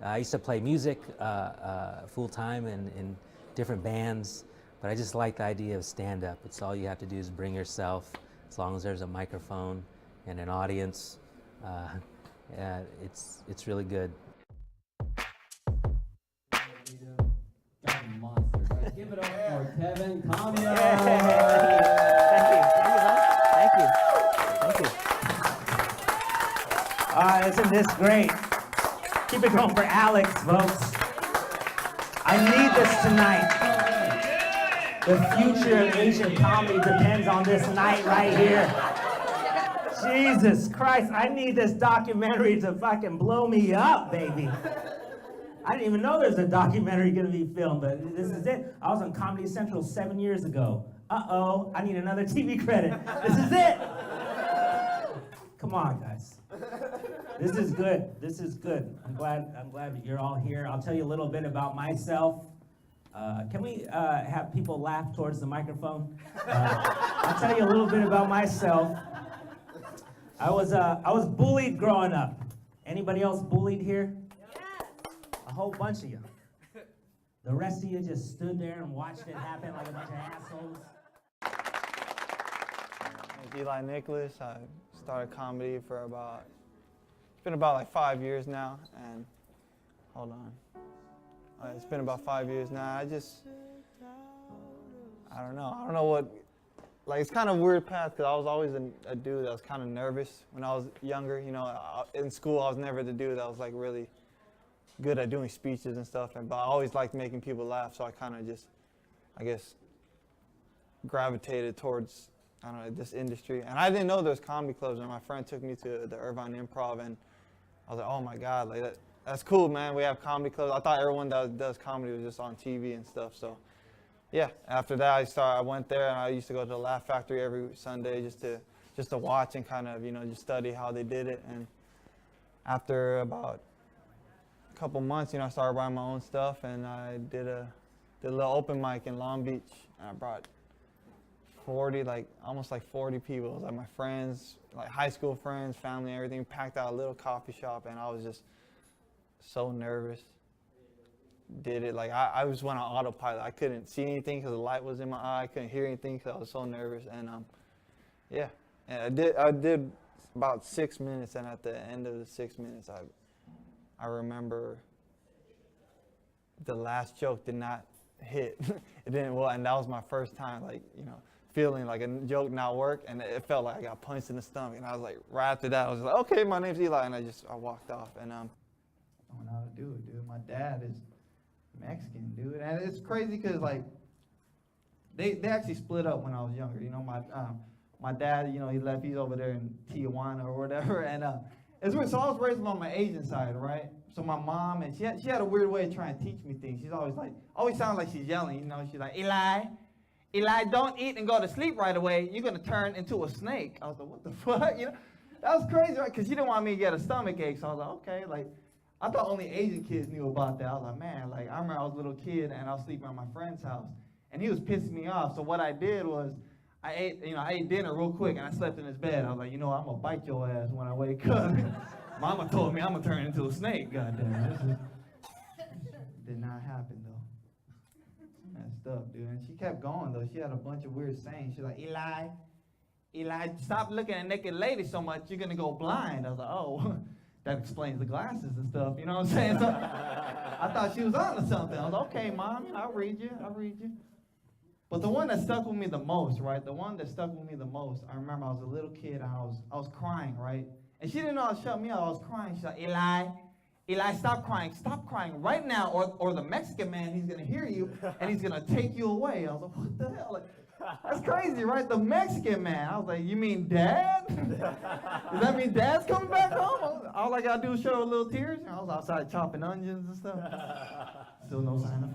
I used to play music full-time in different bands, but I just like the idea of stand-up. It's all you have to do is bring yourself, as long as there's a microphone and an audience. It's really good. Give it up for Kevin Kamia. Thank you. Thank you. Isn't this great? Keep it going for Alex, folks. I need this tonight. The future of Asian comedy depends on this night right here. Jesus Christ, I need this documentary to fucking blow me up, baby. I didn't even know there's a documentary gonna be filmed, but this is it. I was on Comedy Central 7 years ago. Uh-oh, I need another TV credit. This is it. Come on, guys. This is good. This is good. I'm glad that you're all here. I'll tell you a little bit about myself. Can we have people laugh towards the microphone? I'll tell you a little bit about myself. I was bullied growing up. Anybody else bullied here? A whole bunch of you. The rest of you just stood there and watched it happen like a bunch of assholes. I'm Eli Nicholas. I started comedy for it's been about like 5 years now, and hold on. It's been about 5 years now. I don't know what, like it's kind of a weird path because I was always a dude that was kind of nervous when I was younger. You know, in school I was never the dude that was like really good at doing speeches and stuff, but I always liked making people laugh, so I kind of just, I guess, gravitated towards, I don't know, this industry. And I didn't know there was comedy clubs, and my friend took me to the Irvine Improv, and I was like, oh my God, like that's cool, man, we have comedy clubs. I thought everyone that does comedy was just on TV and stuff, so yeah. After that, I went there, and I used to go to the Laugh Factory every Sunday just to watch and kind of, you know, just study how they did it. And after about couple months, you know, I started writing my own stuff, and I did a little open mic in Long Beach, and I brought 40, like almost like 40 people. It was like my friends, like high school friends, family, everything, packed out a little coffee shop, and I was just so nervous. Did it, like I just went on autopilot. I couldn't see anything because the light was in my eye. I couldn't hear anything because I was so nervous, and yeah, and I did about 6 minutes, and at the end of the 6 minutes, I remember the last joke did not hit. It didn't, well, and that was my first time, like, you know, feeling like a joke not work, and it felt like I got punched in the stomach. And I was like, right after that, I was like, okay, my name's Eli, and I walked off. And I don't know how to do it, dude. My dad is Mexican, dude, and it's crazy because like they actually split up when I was younger. You know, my dad, you know, he left. He's over there in Tijuana or whatever, and it's weird. So I was raised on my Asian side, right? So my mom, and she had a weird way of trying to teach me things. She's always sounds like she's yelling, you know. She's like, Eli, don't eat and go to sleep right away. You're gonna turn into a snake. I was like, what the fuck, you know? That was crazy, right? Because she didn't want me to get a stomach ache. So I was like, okay, like I thought only Asian kids knew about that. I was like, man, like I remember I was a little kid and I was sleeping at my friend's house, and he was pissing me off. So what I did was, I ate dinner real quick, and I slept in his bed. I was like, you know, I'm gonna bite your ass when I wake up. Mama told me I'm gonna turn into a snake. Goddamn, did not happen though. Messed up, dude. And she kept going though. She had a bunch of weird sayings. She's like, Eli, stop looking at naked ladies so much. You're gonna go blind. I was like, oh, that explains the glasses and stuff. You know what I'm saying? So I thought she was on to something. I was like, okay, mom, you know, I'll read you. But the one that stuck with me the most, right? The one that stuck with me the most, I remember I was a little kid and I was crying, right? And she didn't know how to shut me up. I was crying. She's like, Eli, stop crying right now, or the Mexican man, he's gonna hear you and he's gonna take you away. I was like, what the hell? Like, that's crazy, right? The Mexican man. I was like, you mean dad? Does that mean dad's coming back home? All I gotta do is show a little tears. I was outside chopping onions and stuff. Still no sign of